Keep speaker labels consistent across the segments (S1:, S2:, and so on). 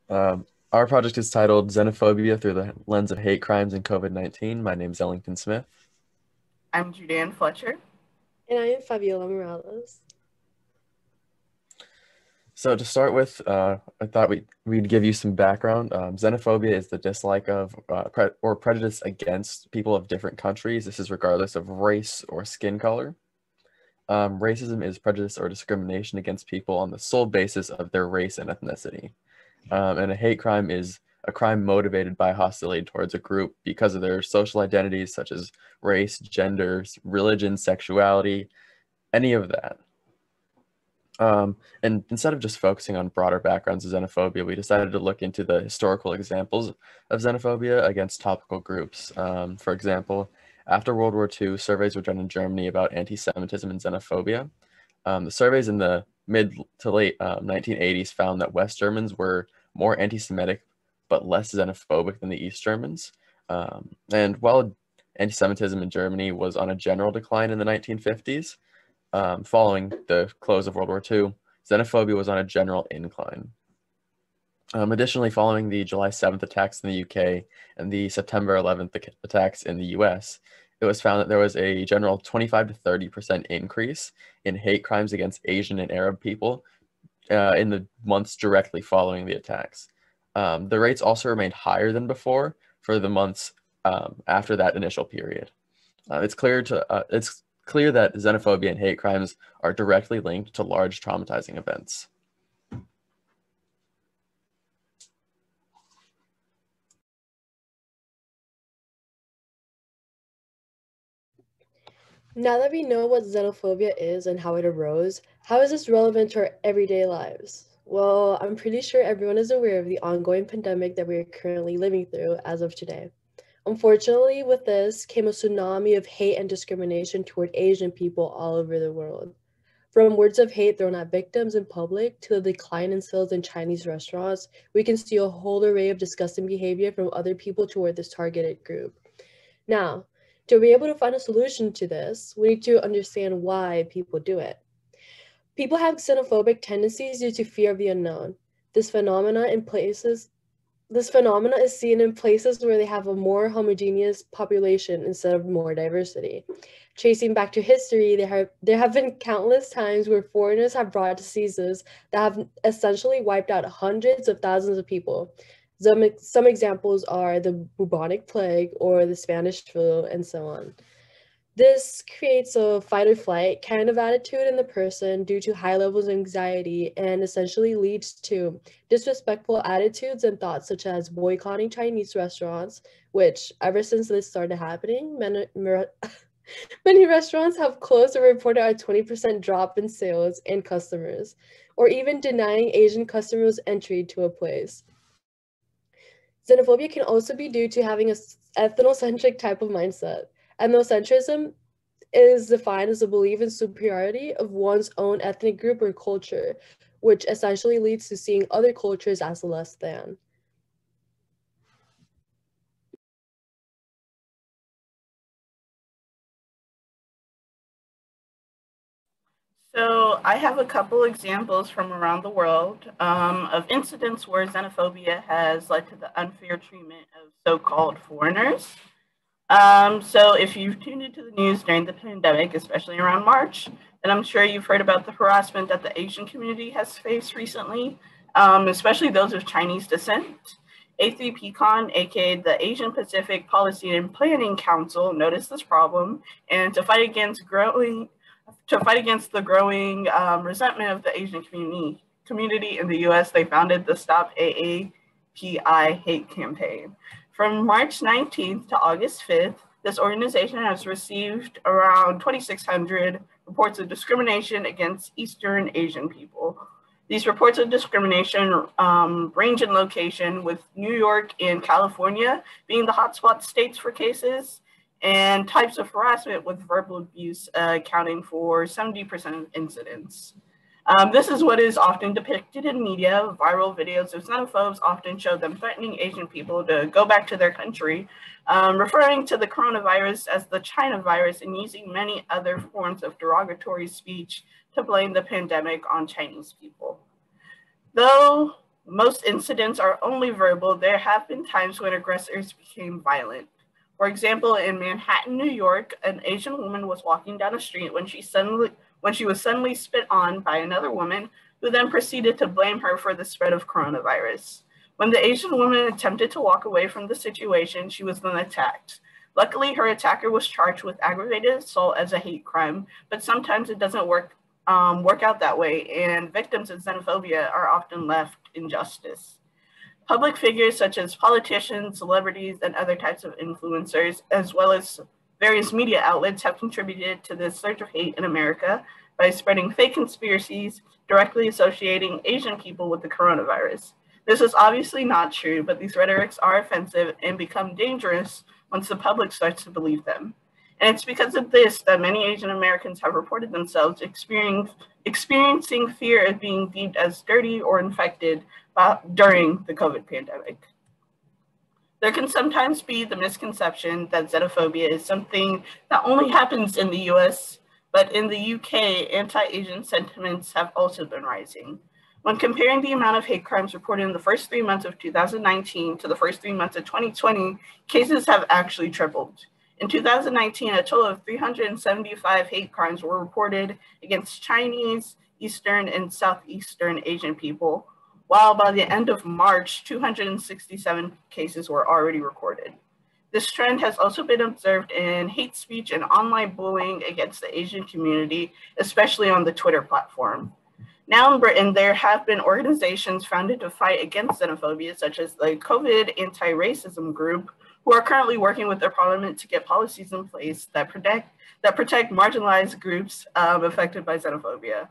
S1: Our project is titled Xenophobia Through the Lens of Hate Crimes and COVID-19. My name is Ellington Smith.
S2: I'm Judeanne Fletcher.
S3: And I am Fabiola Morales.
S1: So to start with, I thought we'd give you some background. Xenophobia is the dislike of or prejudice against people of different countries. This is regardless of race or skin color. Racism is prejudice or discrimination against people on the sole basis of their race and ethnicity. And a hate crime is a crime motivated by hostility towards a group because of their social identities, such as race, gender, religion, sexuality, any of that. And instead of just focusing on broader backgrounds of xenophobia, we decided to look into the historical examples of xenophobia against topical groups. For example, after World War II, surveys were done in Germany about anti-Semitism and xenophobia. The surveys in the mid to late 1980s found that West Germans were more anti-Semitic but less xenophobic than the East Germans. And while anti-Semitism in Germany was on a general decline in the 1950s, following the close of World War II, xenophobia was on a general incline. Additionally, following the July 7th attacks in the UK and the September 11th attacks in the US, it was found that there was a general 25 to 30% increase in hate crimes against Asian and Arab people in the months directly following the attacks. The rates also remained higher than before for the months after that initial period. It's clear that xenophobia and hate crimes are directly linked to large traumatizing events.
S3: Now that we know what xenophobia is and how it arose, how is this relevant to our everyday lives? Well, I'm pretty sure everyone is aware of the ongoing pandemic that we are currently living through as of today. Unfortunately, with this came a tsunami of hate and discrimination toward Asian people all over the world. From words of hate thrown at victims in public to the decline in sales in Chinese restaurants, we can see a whole array of disgusting behavior from other people toward this targeted group. Now, to be able to find a solution to this, we need to understand why people do it. People have xenophobic tendencies due to fear of the unknown. This phenomena is seen in places where they have a more homogeneous population instead of more diversity. Tracing back to history, there have been countless times where foreigners have brought diseases that have essentially wiped out hundreds of thousands of people. Some examples are the bubonic plague or the Spanish flu and so on. This creates a fight or flight kind of attitude in the person due to high levels of anxiety and essentially leads to disrespectful attitudes and thoughts such as boycotting Chinese restaurants, which ever since this started happening, many restaurants have closed or reported a 20% drop in sales and customers, or even denying Asian customers entry to a place. Xenophobia can also be due to having an ethnocentric type of mindset. Ethnocentrism is defined as a belief in superiority of one's own ethnic group or culture, which essentially leads to seeing other cultures as less than.
S2: So I have a couple examples from around the world of incidents where xenophobia has led to the unfair treatment of so-called foreigners. So if you've tuned into the news during the pandemic, especially around March, then I'm sure you've heard about the harassment that the Asian community has faced recently, especially those of Chinese descent. A3PCon, aka the Asian Pacific Policy and Planning Council, noticed this problem, and to fight against the growing resentment of the Asian community in the U.S., they founded the Stop AAPI Hate Campaign. From March 19th to August 5th, this organization has received around 2,600 reports of discrimination against Eastern Asian people. These reports of discrimination range in location, with New York and California being the hotspot states for cases, and types of harassment with verbal abuse accounting for 70% of incidents. This is what is often depicted in media. Viral videos of xenophobes often show them threatening Asian people to go back to their country, referring to the coronavirus as the China virus, and using many other forms of derogatory speech to blame the pandemic on Chinese people. Though most incidents are only verbal, there have been times when aggressors became violent. For example, in Manhattan, New York, an Asian woman was walking down a street when she was suddenly spit on by another woman, who then proceeded to blame her for the spread of coronavirus. When the Asian woman attempted to walk away from the situation, she was then attacked. Luckily, her attacker was charged with aggravated assault as a hate crime, but sometimes it doesn't work out that way, and victims of xenophobia are often left in justice. Public figures such as politicians, celebrities, and other types of influencers, as well as various media outlets, have contributed to this surge of hate in America by spreading fake conspiracies directly associating Asian people with the coronavirus. This is obviously not true, but these rhetorics are offensive and become dangerous once the public starts to believe them. And it's because of this that many Asian Americans have reported themselves experiencing fear of being deemed as dirty or infected during the COVID pandemic. There can sometimes be the misconception that xenophobia is something that only happens in the US, but in the UK, anti-Asian sentiments have also been rising. When comparing the amount of hate crimes reported in the first 3 months of 2019 to the first 3 months of 2020, cases have actually tripled. In 2019, a total of 375 hate crimes were reported against Chinese, Eastern, and Southeastern Asian people, while by the end of March, 267 cases were already recorded. This trend has also been observed in hate speech and online bullying against the Asian community, especially on the Twitter platform. Now in Britain, there have been organizations founded to fight against xenophobia, such as the COVID Anti-Racism Group, who are currently working with their parliament to get policies in place that protect marginalized groups affected by xenophobia.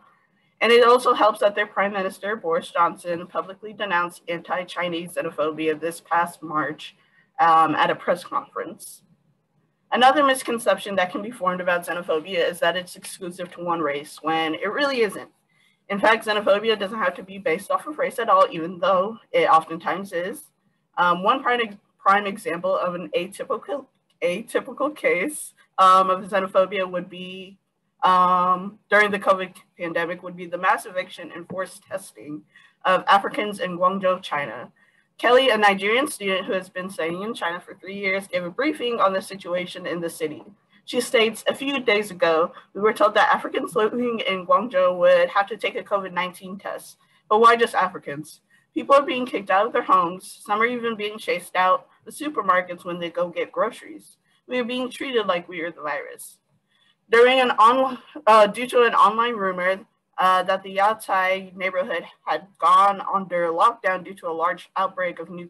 S2: And it also helps that their Prime Minister, Boris Johnson, publicly denounced anti-Chinese xenophobia this past March at a press conference. Another misconception that can be formed about xenophobia is that it's exclusive to one race, when it really isn't. In fact, xenophobia doesn't have to be based off of race at all, even though it oftentimes is. One prime example of an atypical case of xenophobia would be during the COVID pandemic would be the mass eviction and forced testing of Africans in Guangzhou, China. Kelly, a Nigerian student who has been studying in China for 3 years, gave a briefing on the situation in the city. She states, "A few days ago, we were told that Africans living in Guangzhou would have to take a COVID-19 test. But why just Africans? People are being kicked out of their homes. Some are even being chased out the supermarkets when they go get groceries. We are being treated like we are the virus." Due to an online rumor that the Yatai neighborhood had gone under lockdown due to a large outbreak of new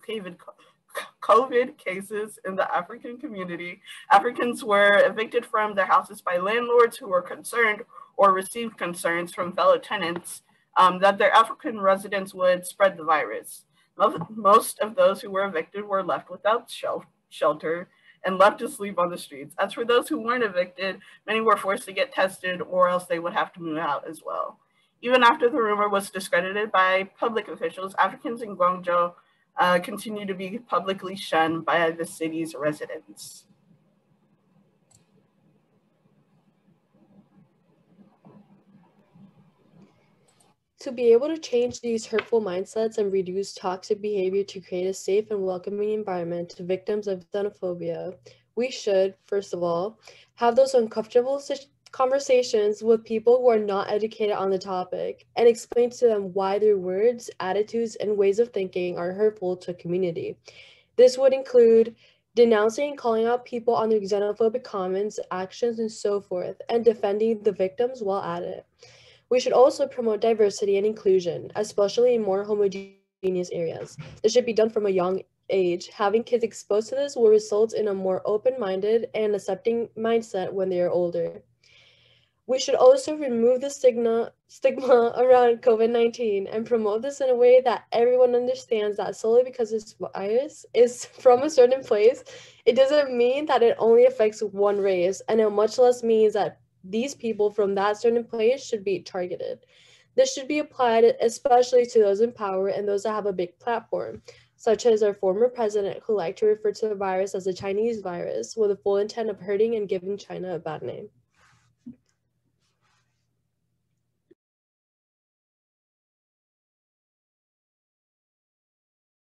S2: COVID cases in the African community, Africans were evicted from their houses by landlords who were concerned or received concerns from fellow tenants that their African residents would spread the virus. Most of those who were evicted were left without shelter and left to sleep on the streets. As for those who weren't evicted, many were forced to get tested or else they would have to move out as well. Even after the rumor was discredited by public officials, Africans in Guangzhou continue to be publicly shunned by the city's residents.
S3: To be able to change these hurtful mindsets and reduce toxic behavior to create a safe and welcoming environment to victims of xenophobia, we should, first of all, have those uncomfortable conversations with people who are not educated on the topic and explain to them why their words, attitudes, and ways of thinking are hurtful to a community. This would include denouncing and calling out people on their xenophobic comments, actions, and so forth, and defending the victims while at it. We should also promote diversity and inclusion, especially in more homogeneous areas. This should be done from a young age. Having kids exposed to this will result in a more open-minded and accepting mindset when they are older. We should also remove the stigma around COVID-19 and promote this in a way that everyone understands that solely because this virus is from a certain place, it doesn't mean that it only affects one race, and it much less means that these people from that certain place should be targeted. This should be applied especially to those in power and those that have a big platform, such as our former president who liked to refer to the virus as the Chinese virus with the full intent of hurting and giving China a bad name.